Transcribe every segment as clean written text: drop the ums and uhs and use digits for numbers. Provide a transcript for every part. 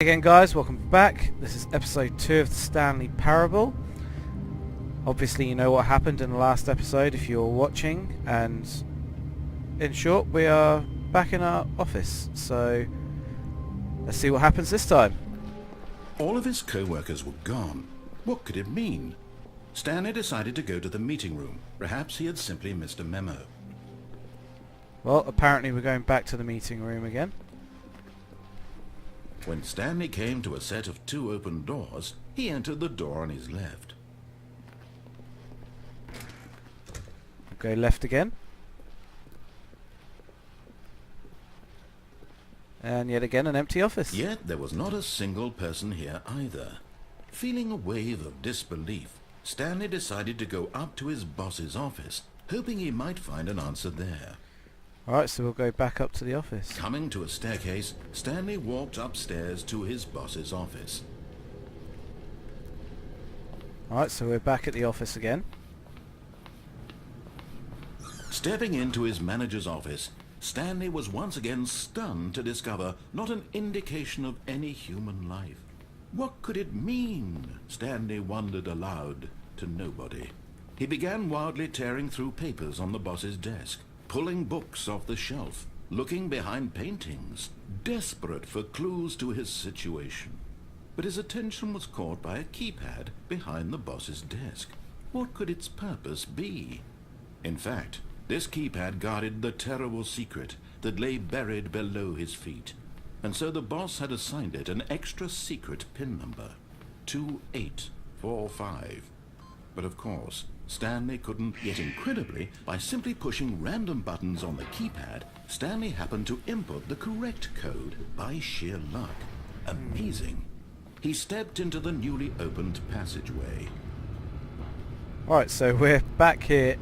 Again guys, welcome back. This is episode 2 of the Stanley Parable. Obviously you know what happened in the last episode if you're watching, and in short we are back in our office, so let's see what happens this time. All of his co-workers were gone. What could it mean? Stanley decided to go to the meeting room. Perhaps he had simply missed a memo. Well, apparently we're going back to the meeting room again. When Stanley came to a set of 2 open doors, he entered the door on his left. Go left again. And yet again an empty office. Yet there was not a single person here either. Feeling a wave of disbelief, Stanley decided to go up to his boss's office, hoping he might find an answer there. Alright, so we'll go back up to the office. Coming to a staircase, Stanley walked upstairs to his boss's office. Alright, so we're back at the office again. Stepping into his manager's office, Stanley was once again stunned to discover not an indication of any human life. What could it mean? Stanley wondered aloud to nobody. He began wildly tearing through papers on the boss's desk, pulling books off the shelf, looking behind paintings, desperate for clues to his situation. But his attention was caught by a keypad behind the boss's desk. What could its purpose be? In fact, this keypad guarded the terrible secret that lay buried below his feet, and so the boss had assigned it an extra secret PIN number, 2845. But of course, Stanley couldn't, yet incredibly, by simply pushing random buttons on the keypad, Stanley happened to input the correct code by sheer luck. Amazing. He stepped into the newly opened passageway. Alright, so we're back here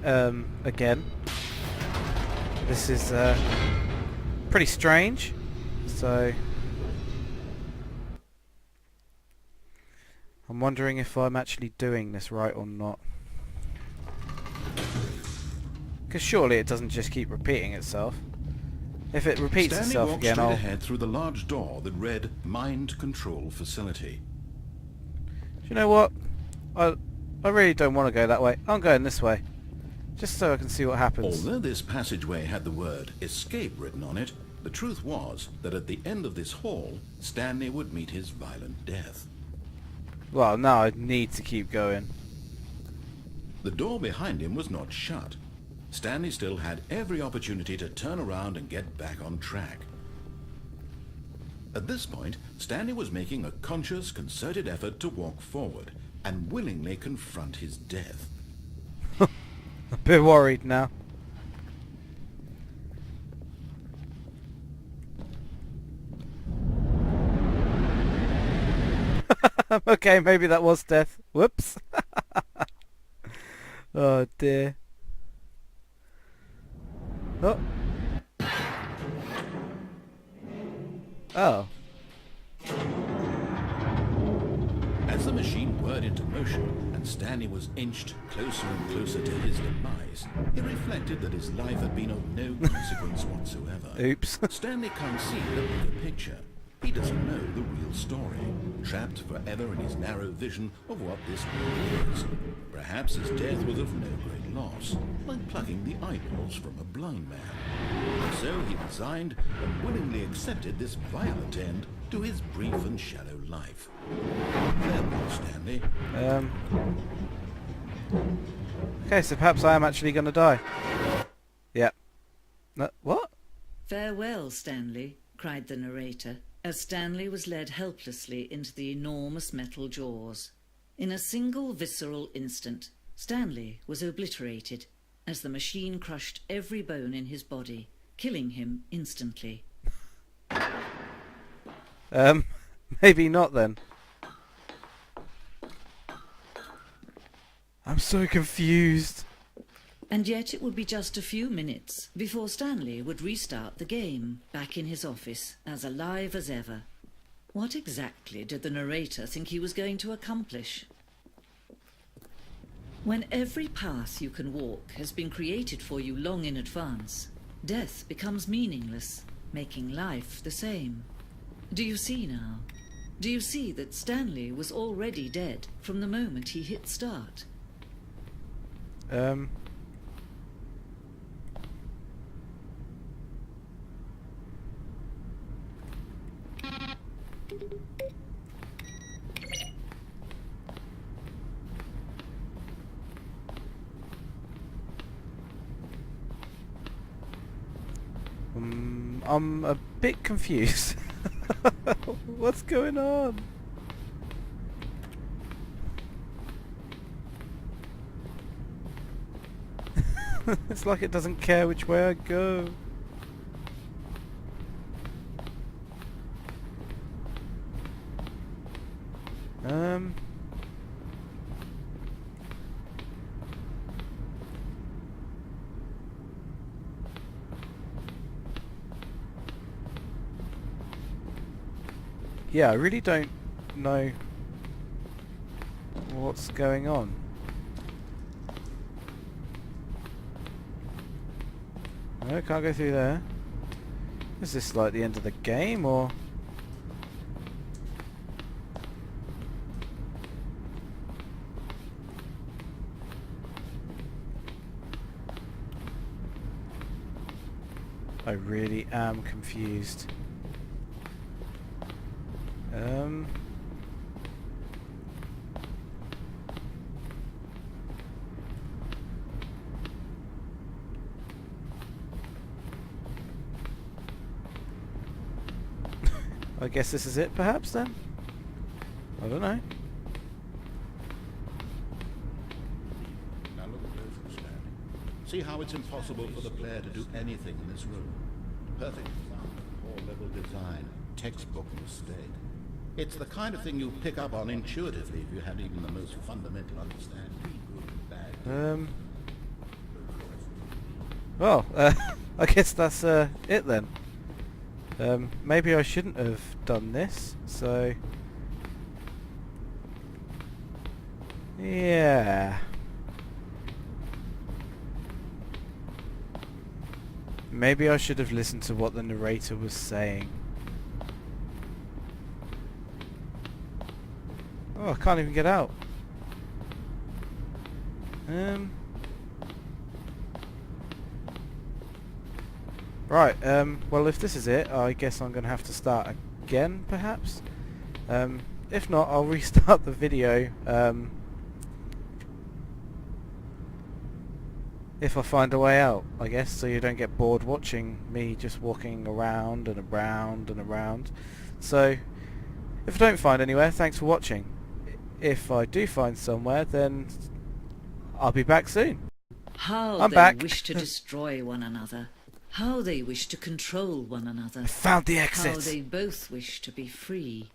again. This is pretty strange. So I'm wondering if I'm actually doing this right or not. Because surely it doesn't just keep repeating itself. If it repeats itself again, Stanley walked straight ahead through the large door that read Mind Control Facility. Do you know what? I really don't want to go that way. I'm going this way. Just so I can see what happens. Although this passageway had the word Escape written on it, the truth was that at the end of this hall, Stanley would meet his violent death. Well, now I need to keep going. The door behind him was not shut. Stanley still had every opportunity to turn around and get back on track. At this point, Stanley was making a conscious, concerted effort to walk forward and willingly confront his death. A bit worried now. Okay, maybe that was death. Whoops. Oh dear. Oh. Oh. As the machine whirred into motion and Stanley was inched closer and closer to his demise, he reflected that his life had been of no consequence whatsoever. Oops. Stanley can't see the bigger picture. He doesn't know the real story, trapped forever in his narrow vision of what this world is. Perhaps his death was of no great loss, like plucking the eyeballs from a blind man. And so he resigned and willingly accepted this violent end to his brief and shallow life. Farewell, Stanley. Okay, so perhaps I am actually going to die. Yep. No, what? "Farewell, Stanley," cried the narrator, as Stanley was led helplessly into the enormous metal jaws. In a single visceral instant, Stanley was obliterated as the machine crushed every bone in his body, killing him instantly. Maybe not then. I'm so confused. And yet it would be just a few minutes before Stanley would restart the game, back in his office, as alive as ever. What exactly did the narrator think he was going to accomplish? When every path you can walk has been created for you long in advance, death becomes meaningless, making life the same. Do you see now? Do you see that Stanley was already dead from the moment he hit start? I'm a bit confused. What's going on? It's like it doesn't care which way I go. Yeah, I really don't know what's going on. No, can't go through there. Is this like the end of the game, or...? I really am confused. I guess this is it, perhaps, then? I don't know. Now look at those, Stanley. See how it's impossible for the player to do anything in this room. Perfect example of poor-level design, textbook mistake. It's the kind of thing you pick up on intuitively if you had even the most fundamental understanding. Good and bad. Well, I guess that's it then. Maybe I shouldn't have done this, so... yeah. Maybe I should have listened to what the narrator was saying. Oh, I can't even get out. Right, well, if this is it, I guess I'm going to have to start again, perhaps? If not, I'll restart the video, if I find a way out, I guess, so you don't get bored watching me just walking around and around and around. So, if I don't find anywhere, thanks for watching. If I do find somewhere, then I'll be back soon. How I'm they back. wish to destroy one another. How they wish to control one another. I found the How exit. they both wish to be free.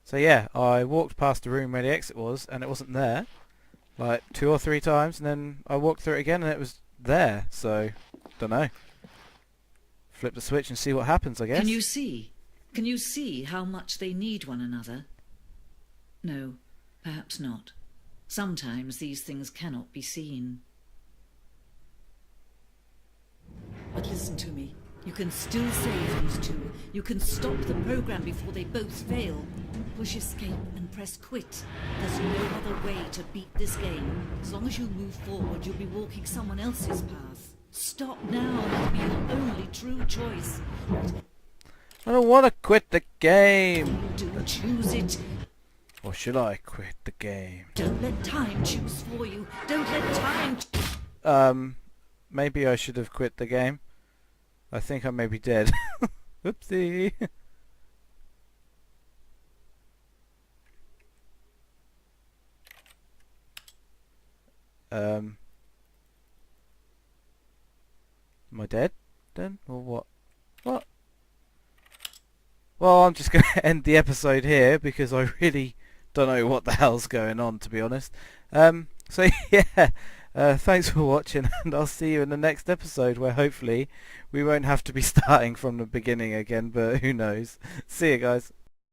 So yeah, I walked past the room where the exit was, and it wasn't there. Like 2 or 3 times, and then I walked through it again, and it was there. So, don't know. Flip the switch and see what happens, I guess. Can you see? Can you see how much they need one another? No, perhaps not. Sometimes these things cannot be seen. But listen to me. You can still save these two. You can stop the program before they both fail. Push escape and press quit. There's no other way to beat this game. As long as you move forward, you'll be walking someone else's path. Stop now. It'll be your only true choice. I don't want to quit the game. Do choose it. Or should I quit the game? Don't let time choose for you. Don't let time... Maybe I should have quit the game. I think I may be dead. Oopsie. Am I dead then? Or what? What? Well, I'm just going to end the episode here because I really don't know what the hell's going on, to be honest. So yeah, thanks for watching, and I'll see you in the next episode where hopefully we won't have to be starting from the beginning again, but who knows. See you guys.